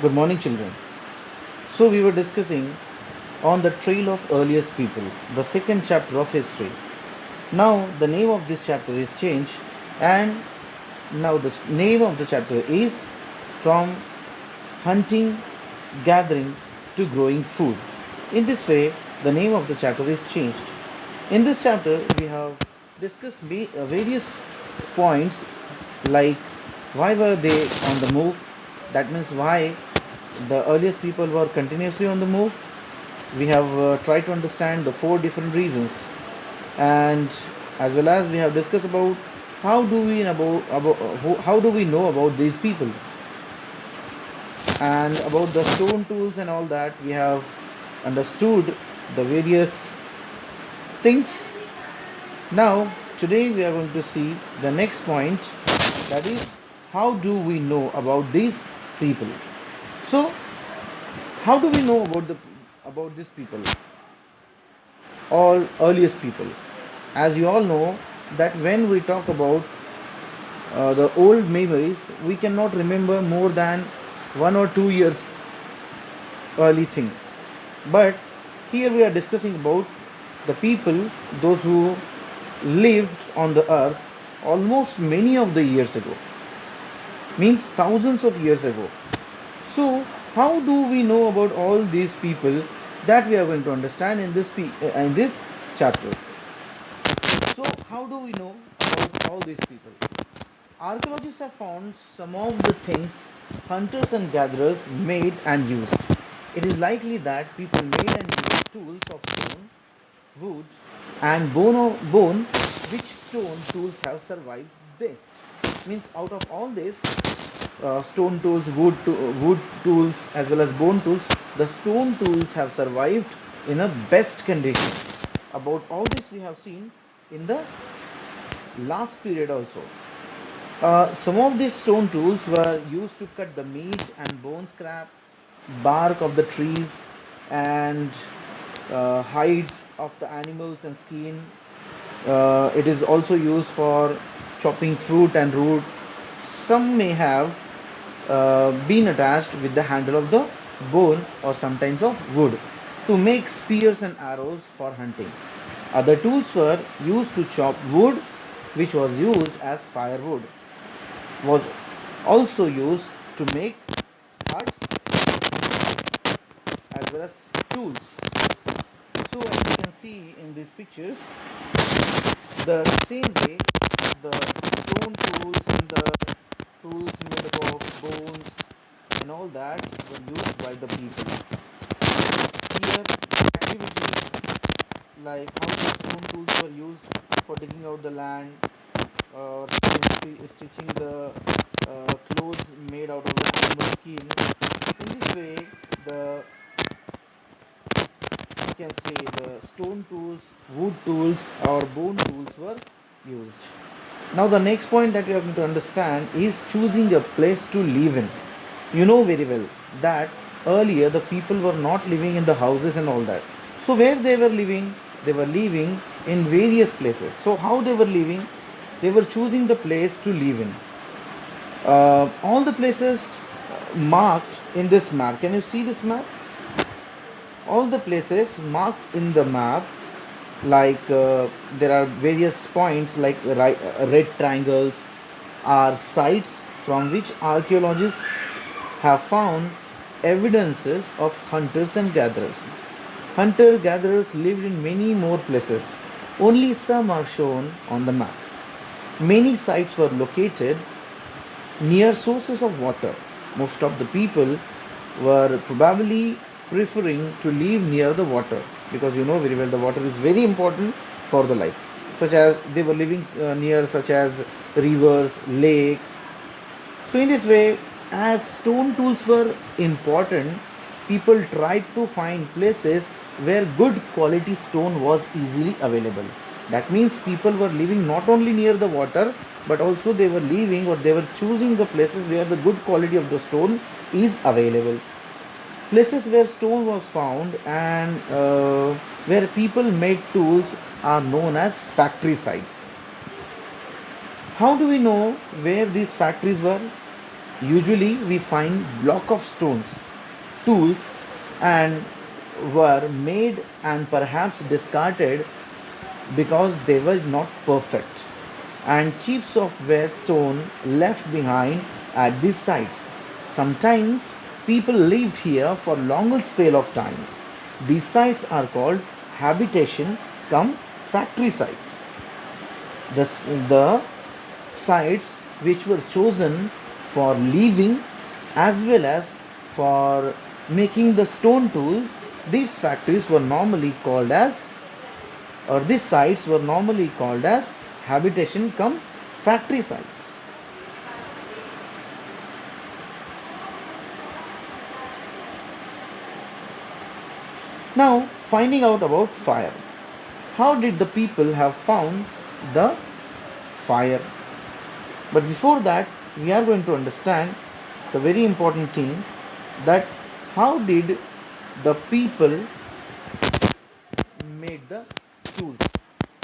Good morning, children. So, we were discussing on the trail of earliest people, the second chapter of history. Now, the name of this chapter is changed, and now the name of the chapter is from hunting, gathering to growing food. In this way, the name of the chapter is changed. In this chapter, we have discussed various points like why were they on the move, that means why the earliest people were continuously on the move. We have tried to understand the four different reasons, and as well as we have discussed about how do we know about these people, and about the stone tools and all that. We have understood the various things. Now today we are going to see the next point, that is how do we know about these people. So how do we know about these people, all earliest people? As you all know that when we talk about the old memories, we cannot remember more than 1 or 2 years early thing. But here we are discussing about the people, those who lived on the earth almost many of the years ago, means thousands of years ago. So how do we know about all these people? That we are going to understand in this chapter. So how do we know about all these people? Archaeologists have found some of the things hunters and gatherers made and used. It is likely that people made and used tools of stone, wood, and bone, which stone tools have survived best. Means out of all this, stone tools, wood tools, as well as bone tools, the stone tools have survived in a best condition. About all this we have seen in the last period also. Some of these stone tools were used to cut the meat and bone scrap, bark of the trees, and hides of the animals and skin. It is also used for chopping fruit and root. Some may have been attached with the handle of the bone or sometimes of wood to make spears and arrows for hunting. Other tools were used to chop wood, which was used as firewood, was also used to make huts as well as tools. So as you can see in these pictures, the same way the stone tools and the tools made up of bones and all that were used by the people. Here activities like how the stone tools were used for digging out the land, or stitching the clothes made out of the animal skin. In this way, the you can say the stone tools, wood tools, or bone tools were used. Now, the next point that you are going to understand is choosing a place to live in. You know very well that earlier the people were not living in the houses and all that. So, where they were living? They were living in various places. So, how they were living? They were choosing the place to live in. All the places marked in this map. Can you see this map? All the places marked in the map, like there are various points like red triangles, are sites from which archaeologists have found evidences of hunters and gatherers. Hunter gatherers lived in many more places. Only some are shown on the map. Many sites were located near sources of water. Most of the people were probably preferring to live near the water, because you know very well the water is very important for the life. Such as they were living near such as rivers, lakes. So in this way, as stone tools were important, people tried to find places where good quality stone was easily available. That means people were living not only near the water, but also they were living, or they were choosing the places where the good quality of the stone is available. Places where stone was found and where people made tools are known as factory sites. How do we know where these factories were? Usually we find block of stones, tools, and were made and perhaps discarded because they were not perfect, and chips of were stone left behind at these sites. Sometimes people lived here for longer spell of time. These sites are called habitation cum factory site. The sites which were chosen for living as well as for making the stone tool, these factories were normally called as, or these sites were normally called as habitation cum factory sites. Now, finding out about fire. How did the people have found the fire? But before that, we are going to understand the very important thing, that how did the people made the tools?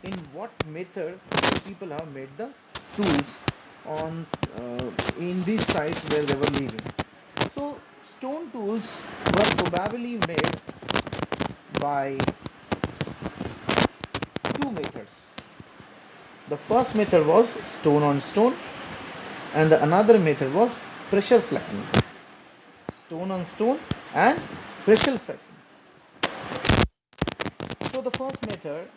In what method the people have made the tools on in these sites where they were living? So, stone tools were probably made by two methods. The first method was stone on stone, and the another method was pressure flattening. Stone on stone and pressure flattening. So the first method,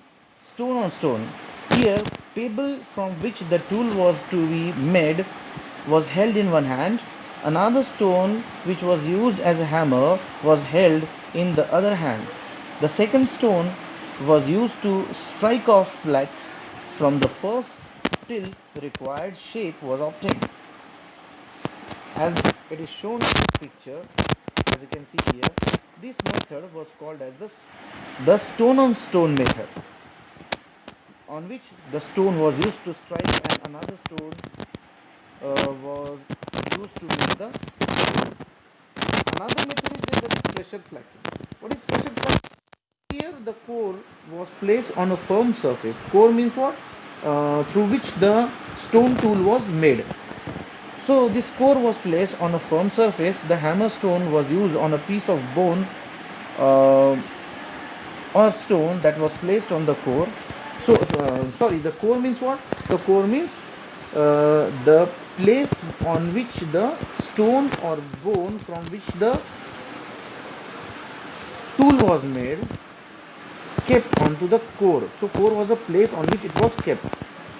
stone on stone. Here, pebble from which the tool was to be made was held in one hand. Another stone which was used as a hammer was held in the other hand. The second stone was used to strike off flax from the first till the required shape was obtained. As it is shown in this picture, as you can see here, this method was called as the stone on stone method, on which the stone was used to strike and another stone was used to make the. Another method is the pressure flattening. What is pressure flattening? Here the core was placed on a firm surface. Core means what? Through which the stone tool was made. So this core was placed on a firm surface. The hammer stone was used on a piece of bone or stone that was placed on the core. So sorry, the core means what? The core means the place on which the stone or bone from which the tool was made kept onto the core. So core was a place on which it was kept,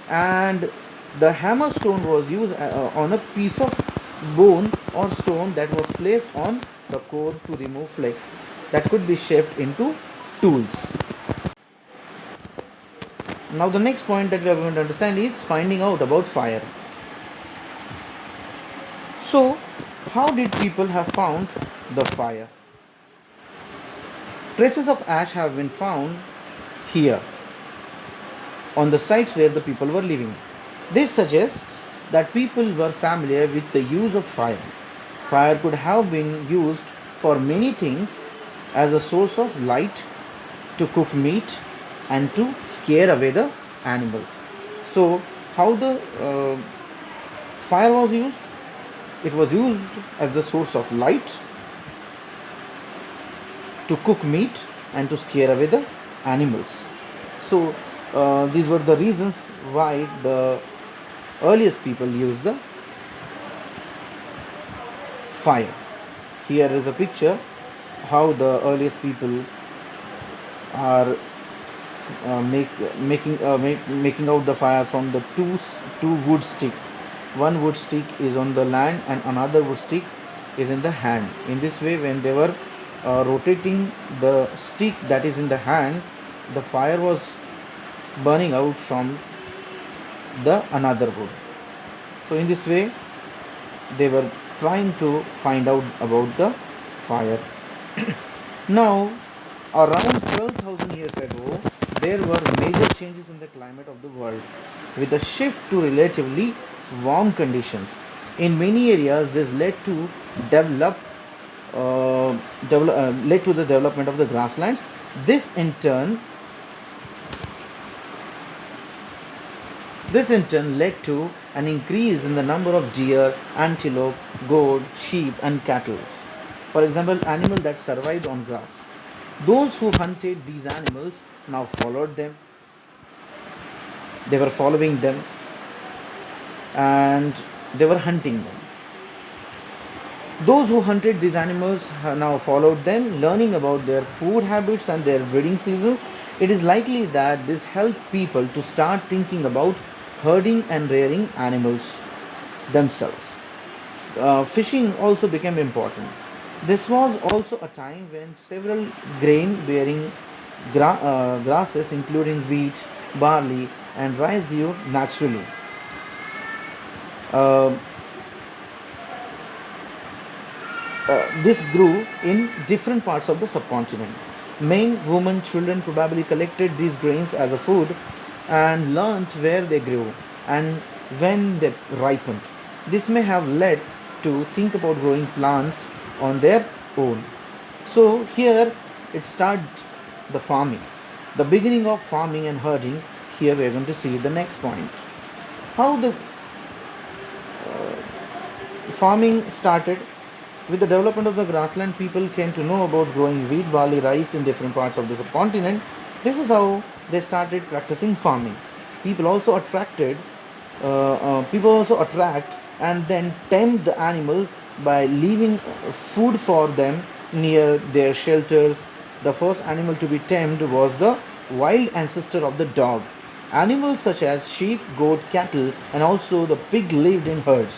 and the hammer stone was used on a piece of bone or stone that was placed on the core to remove flakes that could be shaped into tools. Now the next point that we are going to understand is finding out about fire. So how did people have found the fire? Traces of ash have been found here on the sites where the people were living. This suggests that people were familiar with the use of fire. Fire could have been used for many things, as a source of light, to cook meat, and to scare away the animals. So, how the fire was used? It was used as the source of light, to cook meat, and to scare away the animals. So, these were the reasons why the earliest people used the fire. Here is a picture how the earliest people are making out the fire from the two wood stick. One wood stick is on the land and another wood stick is in the hand. In this way, when they were rotating the stick that is in the hand, the fire was burning out from the another wood. So in this way they were trying to find out about the fire. Now, around 12,000 years ago, there were major changes in the climate of the world, with a shift to relatively warm conditions. In many areas, this led to the development of the grasslands. This in turn led to an increase in the number of deer, antelope, goat, sheep, and cattle. For example, animals that survived on grass. Those who hunted these animals now followed them. They were following them and they were hunting them. Those who hunted these animals now followed them, learning about their food habits and their breeding seasons. It is likely that this helped people to start thinking about herding and rearing animals themselves. Fishing also became important. This was also a time when several grain bearing grasses, including wheat, barley, and rice, grew naturally. Uh, this grew in different parts of the subcontinent. Men, women, children probably collected these grains as a food and learnt where they grew and when they ripened. This may have led to think about growing plants on their own. So here it started the farming. The beginning of farming and herding. Here we are going to see the next point. How the farming started. With the development of the grassland, people came to know about growing wheat, barley, rice in different parts of the subcontinent. This is how they started practicing farming. People also people also attract and then tempt the animal by leaving food for them near their shelters. The first animal to be tamed was the wild ancestor of the dog. Animals such as sheep, goat, cattle, and also the pig lived in herds,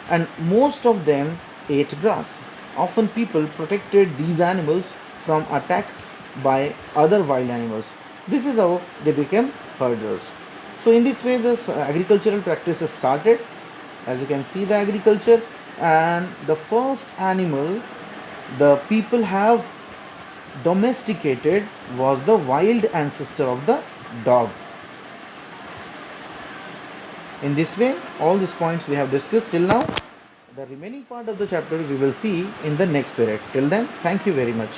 and most of them ate grass. Often people protected these animals from attacks by other wild animals. This is how they became herders. So in this way the agricultural practices started. As you can see the agriculture, and the first animal the people have domesticated was the wild ancestor of the dog. In this way, all these points we have discussed till now. The remaining part of the chapter we will see in the next period. Till then, thank you very much.